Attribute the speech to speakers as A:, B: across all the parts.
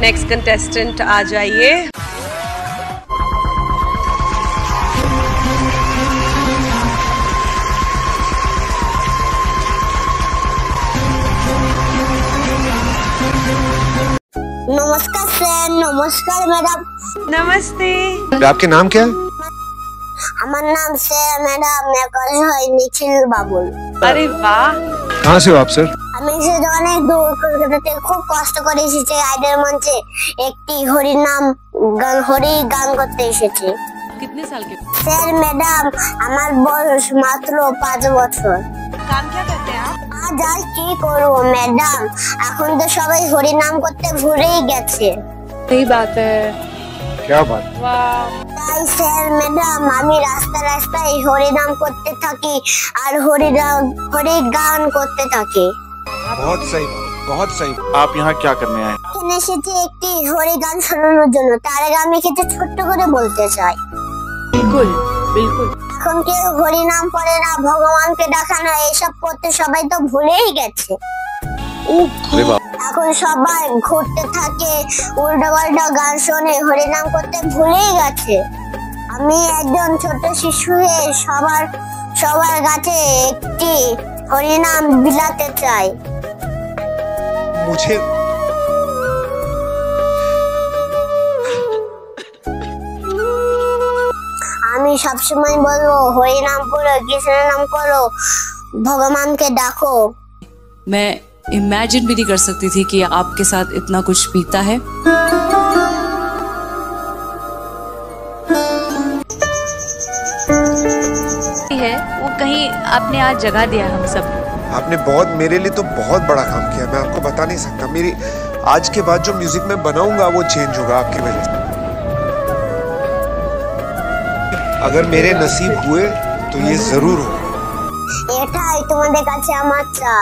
A: Next contestant आ जाइए।
B: नमस्कार sir, नमस्कार मैडम।
A: नमस्ते।
C: आपके नाम क्या है?
B: আমার নাম স্যার ম্যাডাম মেকল হয় নিখিল বাবুল।
A: अरे वाह।
C: कहाँ से हो आप सर?
B: আমি এসেছি অনেক দূর, কলকাতা থেকে খুব কষ্ট করে এসেছি আইডল মঞ্চে একটি হরি গান করতে এসেছি।
A: कितने साल के?
B: স্যার ম্যাডাম আমার বয়স মাত্র 5 বছর।
A: काम क्या करते हैं आप?
B: আজ আর কি করবো ম্যাডাম, এখন তো সবাই হরি নাম করতে ভুলেই গেছে।
A: सही बात है।
C: क्या बात?
A: वाह।
B: তাই স্যার ম্যাডাম আমি রাস্তায় রাস্তায় হরি নাম করতে থাকি আর হরি গান করতে থাকি।
C: बहुत सही बात, बहुत सही।
D: आप यहाँ क्या करने आए?
B: এখানে এসেছি একটি হরি গান শোনানোর জন্য, তার আগে আমি কিছু ছোট্ট করে বলতে চাই।
A: बिल्कुल बिल्कुल।
B: এখন কেউ হরি নাম পড়ে না, ভগবানকে ডাকা না, এসব করতে সবাই তো ভুলেই গেছে। এখন সবাই ঘুরতে থাকে, উল্টো পাল্টা গান শোনে, হরি নাম করতে ভুলেই গেছে। আমি একজন ছোট শিশু হয়ে সবার কাছে একটি হরি নাম বিলাতে চাই।
C: मुझे
B: আমি সবসময় বলবো হরি নাম করো, কৃষ্ণ নাম করো, ভগবানকে ডাকো।
E: मैं इमेजिन भी नहीं कर सकती थी कि आपके साथ इतना कुछ बीता है।
F: वो कहीं आपने आज जगा दिया हम सब।
C: आपने मेरे लिए तो बहुत बड़ा काम किया, मैं आपको बता नहीं सकता। मेरी आज के बाद जो म्यूजिक मैं बनाऊंगा वो चेंज होगा आपकी वजह से। अगर मेरे नसीब हुए तो ये जरूर हो।
B: এটাই তোমাদের কাছে আমার চা।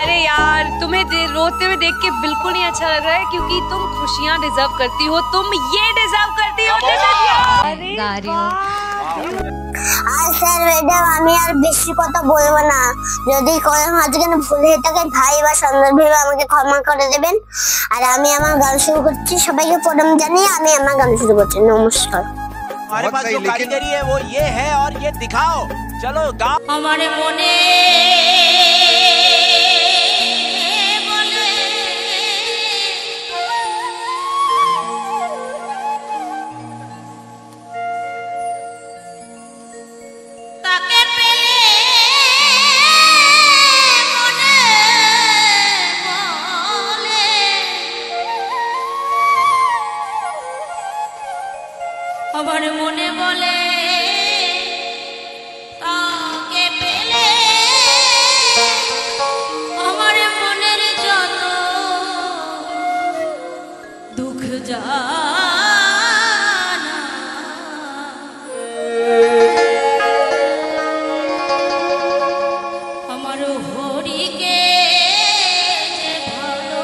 F: अरे यार, तुम्हें रोते हुए देख के बिल्कुल नहीं अच्छा लग रहा है, क्योंकि तुम खुशियाँ डिजर्व करती हो, तुम ये डिजर्व करती हो। अरे
B: আর স্যার ম্যাডাম আমি আর বেশি কথা বলবো না, যদি কোনো মাঝখানে ভুল হয়ে থাকে ভাই বা সন্তান ভেবে আমাকে ক্ষমা করে দেবেন। আর আমি আমার গান শুরু করছি, সবাইকে প্রণাম জানিয়ে আমি আমার গান শুরু করছি। নমস্কার।
G: हमारे पास जो कारीगरी है वो ये है और ये दिखाओ। चलो गाओ।
H: हमारे मोने আমার মনে বলে তাকে পেলে আমার মনের যত দুঃখ জানা আমার হরিকে যে ভালো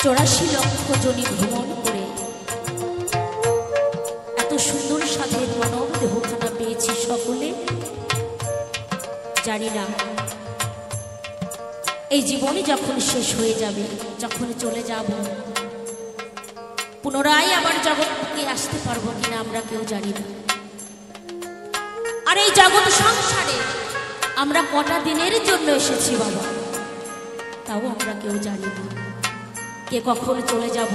H: 84 লক্ষ জনি ভ্রমণ করে এত সুন্দর সাথে মানব দেহখানা পেয়েছি সকলে। জানি না এই জীবনে যখন শেষ হয়ে যাবে, যখন চলে যাব, পুনরায় আবার জগৎকে আসতে পারবো কিনা আমরা কেউ জানি না। আর এই জগৎ সংসারে আমরা কটা দিনের জন্য এসেছি বাবা, তাও আমরা কেউ জানি না। কে কখন চলে যাব,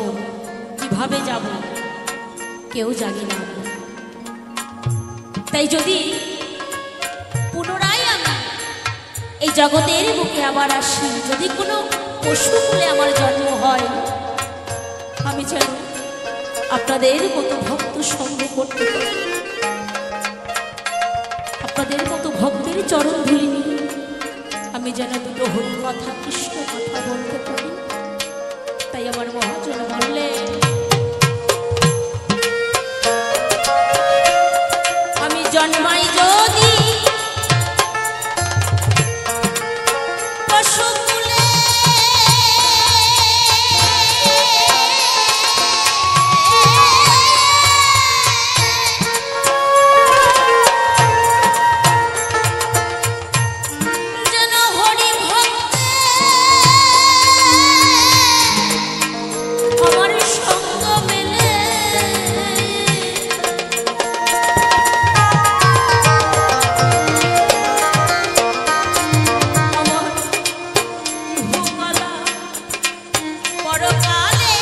H: কিভাবে যাব, কেউ জানি না। তাই যদি পুনরায় আমি এই জগতের বুকে আবার আসি, যদি কোনো পশু কুলে আমার জন্ম হয়, আমি যেন আপনাদের মতো ভক্ত সঙ্গ করতে পারি, আপনাদের মতো ভক্তের চরণ ধুলি নিয়ে আমি যেন দুটো হরি কথা, কৃষ্ণ কথা বলতে পারি। তাই আমার মহাজন বললেন, আমি জন্মাই যদি পশুকুলে, যেন হরি ভক্তে আমার সঙ্গ মেলে। আমার ভোমালা পরকালে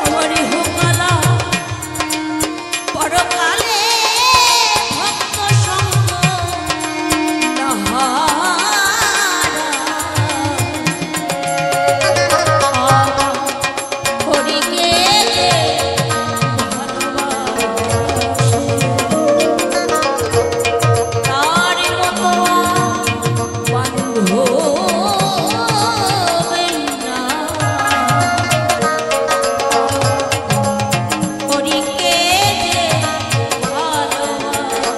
H: আমার ভোমালা পরকালে ভক্ত সঙ্গ নাহারা। হরিকে ভালোবাসে তার মতো বান্ধব না। হরিকে যে ভালোবাসে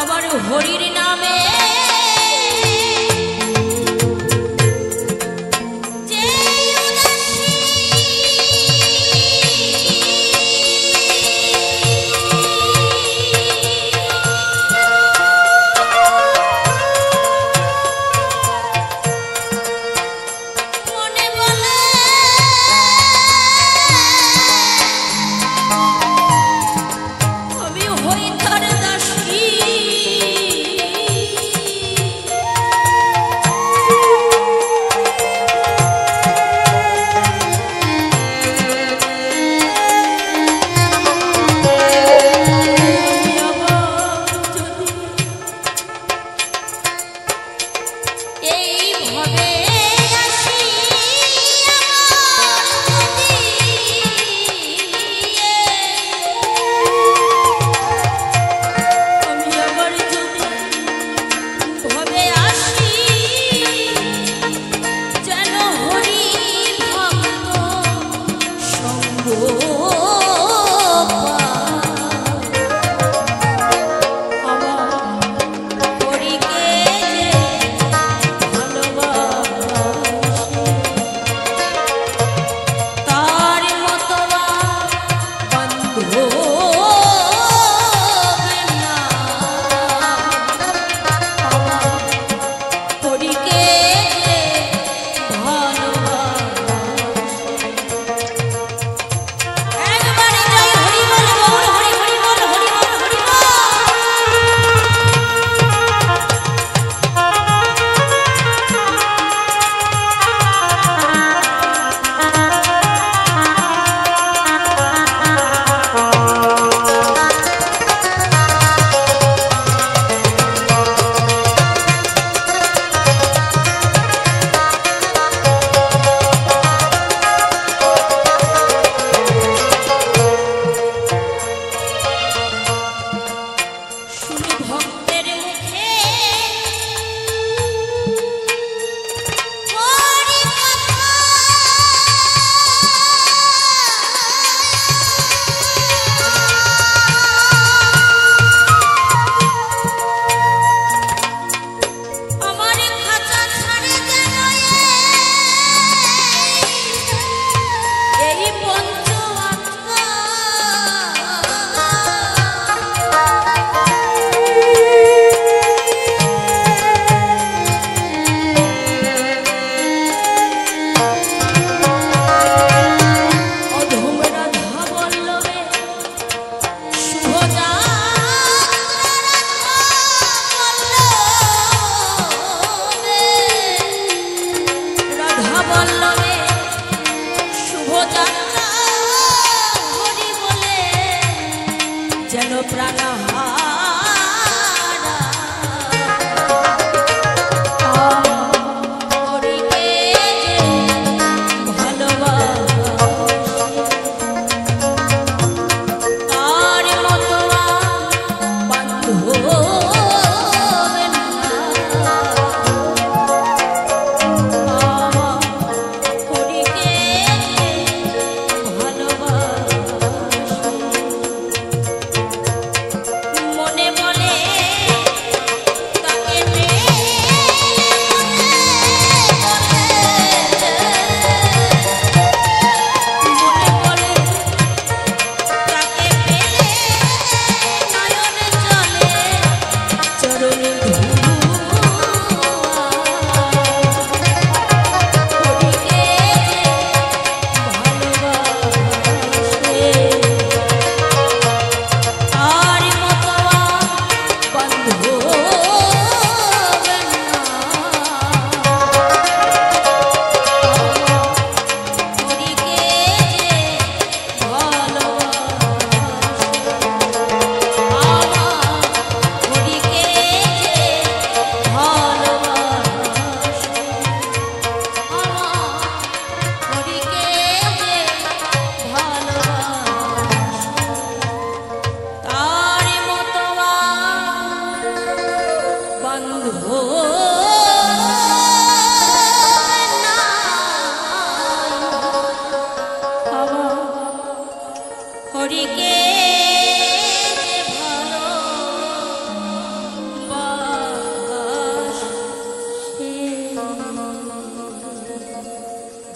H: আমার হরির নামে যে উদাসী, মনে বলে আমি হই তার দাসী। এইভাবে আসি আমি আবার যদি ভাবে আসি, যেন হরি ভক্ত সঙ্গ আমার হরিকে যে ভালোবাসে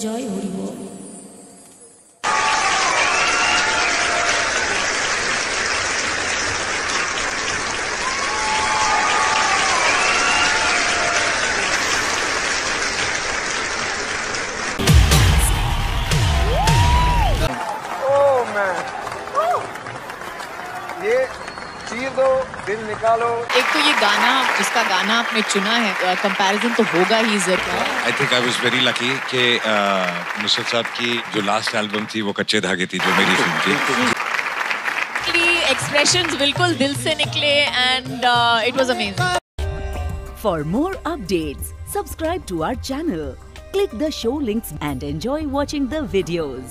H: জয় হরি বল।
C: ये चीर दो, दिल निकालो।
D: एक तो ये गाना, इसका गाना आपने चुना है, कंपैरिजन तो होगा ही जरूर।
I: I think I was very lucky कि नुसरत साहब की जो लास्ट एल्बम थी वो कच्चे धागे थी, जो मेरी फिल्म थी।
D: एक्सप्रेशंस बिल्कुल दिल से निकले and it was amazing.
J: For more updates, subscribe to our channel, click the show links and enjoy watching the videos.